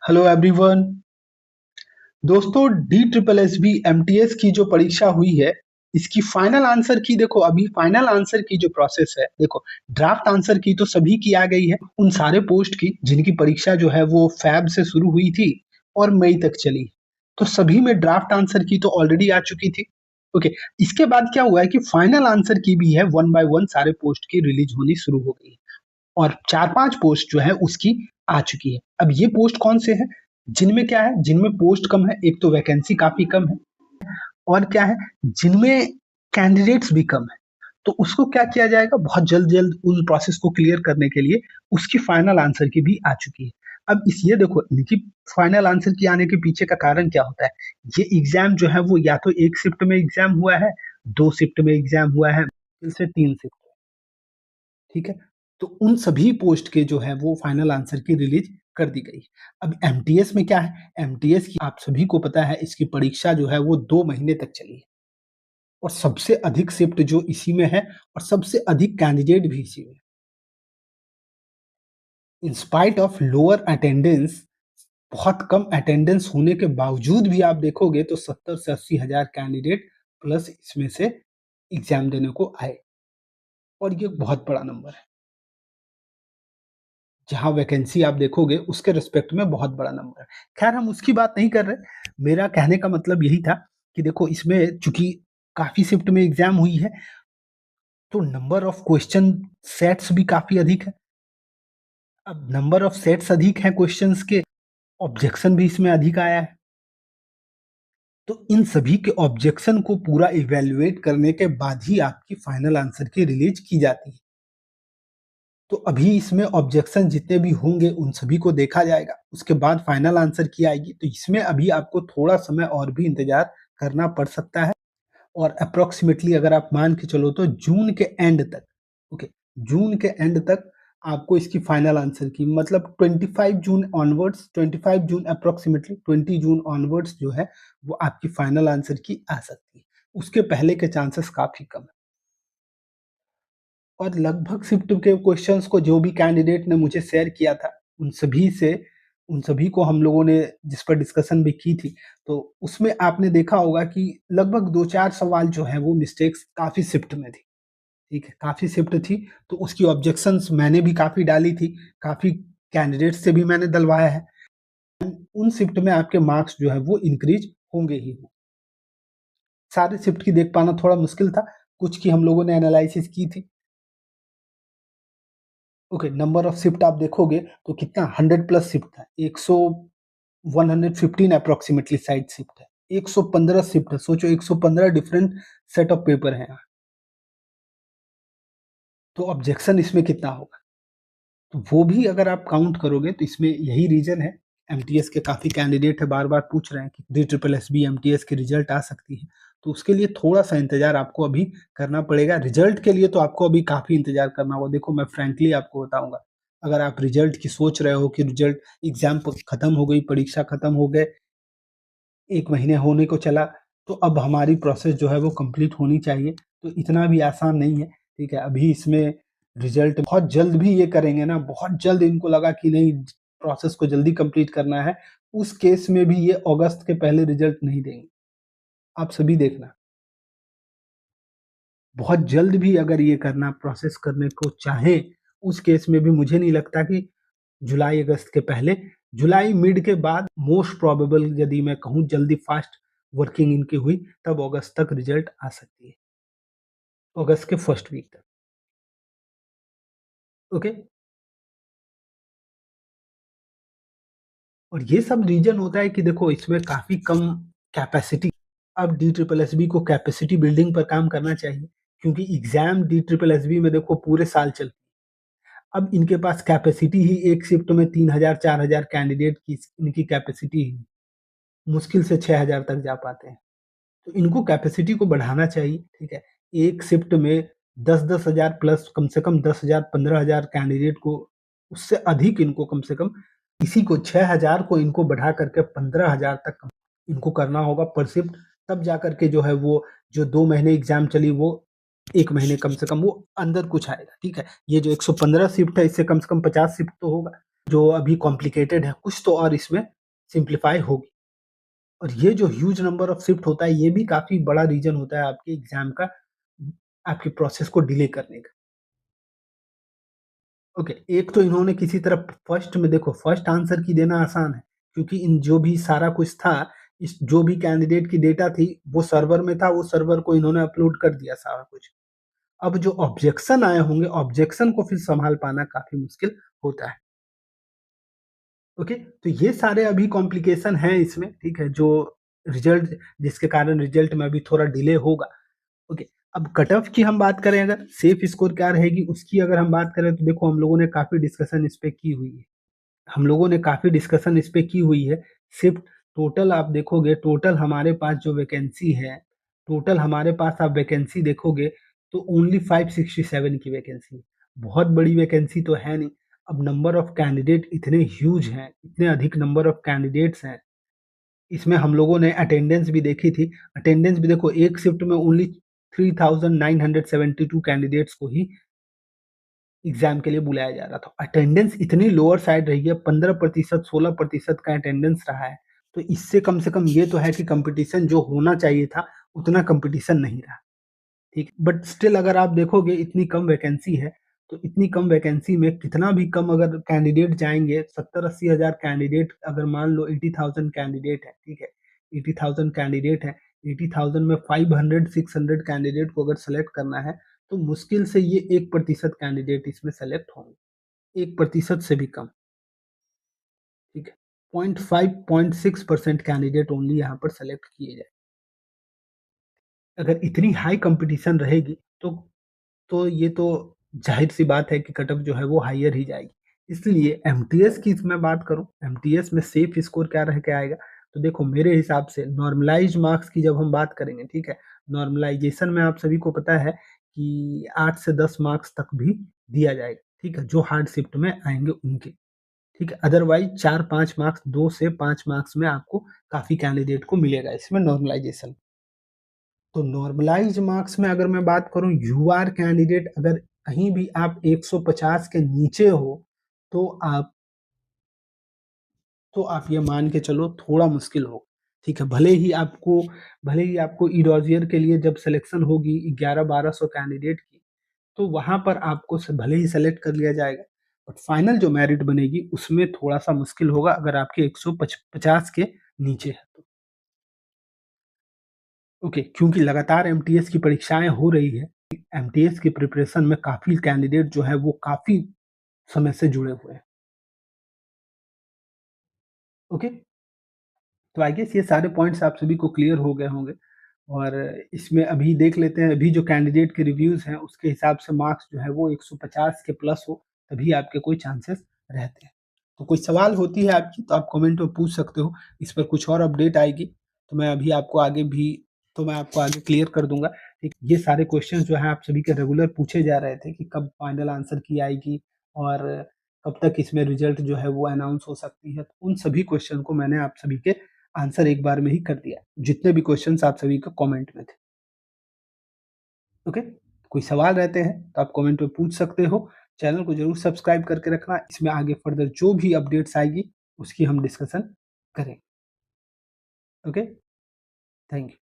Hello everyone. दोस्तों, D triple S B MTS की जो परीक्षा हुई है, इसकी फाइनल आंसर की देखो, अभी फाइनल आंसर की जो प्रोसेस है, देखो ड्राफ्ट आंसर की तो सभी की आ गई है, उन सारे पोस्ट की जिनकी परीक्षा जो है वो फैब से शुरू हुई थी और मई तक चली। तो सभी में ड्राफ्ट आंसर की तो ऑलरेडी आ चुकी थी। ओके, इसके बाद क्या हुआ है कि फाइनल आंसर की भी है, वन बाय वन सारे पोस्ट की रिलीज होनी शुरू हो गई है और 4-5 पोस्ट जो है उसकी आ चुकी है। अब ये पोस्ट कौन से हैं? जिनमें क्या है, जिनमें पोस्ट कम है, एक तो वैकेंसी काफ़ी कम है और क्या है, जिनमें कैंडिडेट्स भी कम है। तो उसको क्या किया जाएगा, बहुत जल्द-जल्द उस प्रोसेस को क्लियर करने के लिए उसकी फाइनल आंसर की भी आ चुकी है। अब इस ये देखो, इनकी फाइनल आंसर की आने के पीछे का कारण क्या होता है? ये एग्ज़ाम जो है वो या तो 1 शिफ्ट में एग्ज़ाम हुआ है, 2 शिफ्ट में एग्ज़ाम हुआ है, मुश्किल से 3 शिफ्ट। ठीक है? तो उन सभी पोस्ट के जो है वो फाइनल आंसर की रिलीज़ कर दी गई। अब एमटीएस में क्या है, एमटीएस की आप सभी को पता है, इसकी परीक्षा जो है वो 2 महीने तक चली है और सबसे अधिक शिफ्ट जो इसी में है और सबसे अधिक कैंडिडेट भी इसी में। In spite of lower attendance, बहुत कम अटेंडेंस होने के बावजूद भी आप देखोगे तो 70 से 80 हज़ार कैंडिडेट प्लस इसमें से एग्ज़ाम देने को आए और ये बहुत बड़ा नंबर है। जहाँ वैकेंसी आप देखोगे उसके रिस्पेक्ट में बहुत बड़ा नंबर है। ख़ैर हम उसकी बात नहीं कर रहे, मेरा कहने का मतलब यही था कि देखो इसमें चूँकि काफ़ी शिफ्ट में एग्ज़ाम हुई है, तो नंबर ऑफ क्वेश्चन सेट्स भी काफ़ी अधिक है। अब नंबर ऑफ सेट्स अधिक हैं क्वेश्चन्स के, ऑब्जेक्शन भी इसमें अधिक आया है। तो इन सभी के ऑब्जेक्शन को पूरा इवैल्यूएट करने के बाद ही आपकी फाइनल आंसर की रिलीज़ की जाती है। तो अभी इसमें ऑब्जेक्शन जितने भी होंगे उन सभी को देखा जाएगा, उसके बाद फाइनल आंसर की आएगी। तो इसमें अभी आपको थोड़ा समय और भी इंतज़ार करना पड़ सकता है और अप्रॉक्सिमेटली अगर आप मान के चलो तो जून के एंड तक, ओके, जून के एंड तक आपको इसकी फाइनल आंसर की मतलब 25 जून ऑनवर्ड्स, 25 जून अप्रॉक्सिमेटली 20 जून ऑनवर्ड्स जो है वो आपकी फाइनल आंसर की आ सकती है। उसके पहले के चांसेस काफ़ी कम है। और लगभग शिफ्ट के क्वेश्चंस को जो भी कैंडिडेट ने मुझे शेयर किया था, उन सभी को हम लोगों ने जिस पर डिस्कशन भी की थी, तो उसमें आपने देखा होगा कि लगभग 2-4 सवाल जो हैं वो मिस्टेक्स काफ़ी शिफ्ट में थी, ठीक है? काफ़ी शिफ्ट थी, तो उसकी ऑब्जेक्शंस मैंने भी काफ़ी डाली थी, काफ़ी कैंडिडेट्स से भी मैंने डलवाया है। उन शिफ्ट में आपके मार्क्स जो है वो इंक्रीज़ होंगे ही हों। सारे शिफ्ट की देख पाना थोड़ा मुश्किल था, कुछ की हम लोगों ने एनालिसिस की थी। ओके, नंबर ऑफ शिफ्ट आप देखोगे तो कितना 100 प्लस शिफ्ट है, 100 115 अप्रॉक्सिमेटली साइड शिफ्ट है, 115 शिफ्ट है, सोचो 115 डिफरेंट सेट ऑफ पेपर हैं। तो ऑब्जेक्शन इसमें कितना होगा? तो वो भी अगर आप काउंट करोगे तो इसमें यही रीजन है। एमटीएस के काफ़ी कैंडिडेट है, बार-बार पूछ रहे हैं कि डी ट्रिपल एसबी एमटीएस की रिजल्ट आ सकती है। तो उसके लिए थोड़ा-सा इंतज़ार आपको अभी करना पड़ेगा। रिजल्ट के लिए तो आपको अभी काफ़ी इंतज़ार करना होगा। देखो मैं फ्रैंकली आपको बताऊँगा, अगर आप रिजल्ट की सोच रहे हो कि रिजल्ट एग्ज़ाम प खत्म हो गई, परीक्षा खत्म हो गए, 1 महीने होने को चला, तो अब हमारी प्रोसेस जो है वो कंप्लीट होनी चाहिए। तो इतना भी आसान नहीं है, ठीक है? अभी इसमें रिज़ल्ट बहुत जल्द भी ये करेंगे ना, बहुत जल्द इनको लगा कि नहीं प्रोसेस को जल्दी कंप्लीट करना है, उस केस में भी ये अगस्त के पहले रिज़ल्ट नहीं देंगे। आप सभी देखना, बहुत जल्द भी अगर ये करना प्रोसेस करने को चाहें, उस केस में भी मुझे नहीं लगता कि जुलाई-अगस्त के पहले, जुलाई मिड के बाद मोस्ट प्रोबेबल यदि मैं कहूँ जल्दी फास्ट वर्किंग इनकी हुई, तब अगस्त तक रिज़ल्ट आ सकती है। अगस्त के फर्स्ट वीक तक, ओके? और ये सब रीज़न होता है कि देखो इसमें काफ़ी कम कैपेसिटी, अब डी ट्रिपल एसबी को कैपेसिटी बिल्डिंग पर काम करना चाहिए, क्योंकि एग्ज़ाम डी ट्रिपल एसबी में देखो पूरे साल चलती है। अब इनके पास कैपेसिटी ही एक शिफ्ट में 3000 4000 कैंडिडेट की इनकी कैपेसिटी ही मुश्किल से 6000 तक जा पाते हैं। तो इनको कैपेसिटी को बढ़ाना चाहिए, ठीक है? एक शिफ्ट में 10-10 हज़ार प्लस कम से कम 10,000 15,000 कैंडिडेट को, उससे अधिक इनको कम से कम इसी को 6,000 को इनको बढ़ा करके 15,000 तक इनको करना होगा पर शिफ्ट, तब जाकर के जो है वो जो 2 महीने एग्ज़ाम चली वो 1 महीने कम से कम वो अंदर कुछ आएगा, ठीक है? ये जो 115 शिफ्ट है इससे कम से कम 50 शिफ्ट तो होगा। जो अभी कॉम्प्लिकेटेड है, कुछ तो और इसमें सिम्प्लीफाई होगी। और ये जो ह्यूज नंबर ऑफ शिफ्ट होता है, ये भी काफ़ी बड़ा रीज़न होता है आपके एग्ज़ाम का, आपके प्रोसेस को डिले करने का। ओके, एक तो इन्होंने किसी तरह फर्स्ट में देखो, फर्स्ट आंसर की देना आसान है, क्योंकि इन जो भी सारा कुछ था, इस जो भी कैंडिडेट की डेटा थी, वो सर्वर में था, वो सर्वर को इन्होंने अपलोड कर दिया सारा कुछ। अब जो ऑब्जेक्शन आए होंगे, ऑब्जेक्शन को फिर सँभाल पाना काफ़ी मुश्किल होता है। ओके, तो ये सारे अभी कॉम्प्लिकेशन हैं इसमें, ठीक है, जो रिजल्ट जिसके कारण रिजल्ट में अभी थोड़ा डिले होगा। ओके, अब कट ऑफ की हम बात करें, अगर सेफ स्कोर क्या रहेगी उसकी अगर हम बात करें, तो देखो हम लोगों ने काफ़ी डिस्कशन इस पे की हुई है। हम लोगों ने काफ़ी डिस्कशन इस पे की हुई है। सिर्फ़ टोटल आप देखोगे, टोटल हमारे पास जो वैकेंसी है, टोटल हमारे पास आप वैकेंसी देखोगे तो ओनली 567 की वैकेंसी है। बहुत बड़ी वैकेंसी तो है नहीं। अब नंबर ऑफ कैंडिडेट इतने ह्यूज हैं, इतने अधिक नंबर ऑफ कैंडिडेट्स हैं। इसमें हम लोगों ने अटेंडेंस भी देखी थी। अटेंडेंस भी देखो, एक शिफ्ट में ओनली 3972 कैंडिडेट्स को ही एग्ज़ाम के लिए बुलाया जा रहा था। अटेंडेंस इतनी लोअर साइड रही है, 15% 16% का अटेंडेंस रहा है। तो इससे कम से कम ये तो है कि कॉम्पिटिशन जो होना चाहिए था, उतना कॉम्पिटिशन नहीं रहा। ठीक है, बट स्टिल अगर आप देखोगे इतनी कम वैकेंसी है, तो इतनी कम वैकेंसी में कितना भी कम अगर कैंडिडेट जाएँगे, 70-80 हज़ार कैंडिडेट, अगर मान लो 80,000 कैंडिडेट है, ठीक है? 80,000 कैंडिडेट है, 80,000 में 500-600 कैंडिडेट को अगर सेलेक्ट करना है, तो मुश्किल से ये 1% कैंडिडेट इसमें सेलेक्ट होंगे, 1% से भी कम, ठीक है? 0.5 0.6% कैंडिडेट ओनली यहाँ पर सेलेक्ट किए जाएँ। अगर इतनी हाई कॉम्पिटिशन रहेगी, तो ये तो ज़ाहिर-सी बात है कि कट ऑफ जो है वो हायर ही जाएगी। इसलिए एमटीएस की मैं बात करूँ, एमटीएस में सेफ स्कोर क्या रह के आएगा? तो देखो मेरे हिसाब से नॉर्मलाइज़्ड मार्क्स की जब हम बात करेंगे, ठीक है? नॉर्मलाइज़ेशन में आप सभी को पता है कि 8 से 10 मार्क्स तक भी दिया जाएगा, ठीक है? जो हार्ड शिफ्ट में आएँगे उनके, ठीक है? अदरवाइज़ 4-5 मार्क्स, 2 से 5 मार्क्स में आपको काफ़ी कैंडिडेट को मिलेगा इसमें नॉर्मलाइज़ेशन। तो नॉर्मलाइज़्ड मार्क्स में अगर मैं बात करूँ, यूआर कैंडिडेट अगर कहीं भी आप 150 के नीचे हो, तो आप ये मान के चलो थोड़ा मुश्किल होगा, ठीक है? भले ही आपको ई-डॉसियर के लिए जब सिलेक्शन होगी 11-1200 कैंडिडेट की, तो वहाँ पर आपको भले ही सेलेक्ट कर लिया जाएगा, बट फाइनल जो मेरिट बनेगी उसमें थोड़ा-सा मुश्किल होगा अगर आपके 150 के नीचे है तो। ओके, क्योंकि लगातार एमटीएस की परीक्षाएँ हो रही है, एमटीएस की प्रिपरेशन में काफ़ी कैंडिडेट जो है वो काफ़ी समय से जुड़े हुए हैं। ओके, तो आई गेस ये सारे पॉइंट्स आप सभी को क्लियर हो गए होंगे, और इसमें अभी देख लेते हैं, अभी जो कैंडिडेट के रिव्यूज़ हैं उसके हिसाब से मार्क्स जो है वो 150 के प्लस हो, तभी आपके कोई चांसेस रहते हैं। तो कोई सवाल होती है आपकी तो आप कमेंट में पूछ सकते हो। इस पर कुछ और अपडेट आएगी तो मैं आपको आगे क्लियर कर दूँगा। ठीक, ये सारे क्वेश्चंस जो हैं आप सभी के रेगुलर पूछे जा रहे थे कि कब फाइनल आंसर की आएगी और कब तक इसमें रिजल्ट जो है वो अनाउंस हो सकती है। तो उन सभी क्वेश्चन को मैंने आप सभी के आंसर एक बार में ही कर दिया, जितने भी क्वेश्चन्स आप सभी के कमेंट में थे। ओके? कोई सवाल रहते हैं तो आप कमेंट में पूछ सकते हो। चैनल को ज़रूर सब्सक्राइब करके रखना, इसमें आगे फर्दर जो भी अपडेट्स आएगी उसकी हम डिस्कशन करेंगे। ओके? Thank you.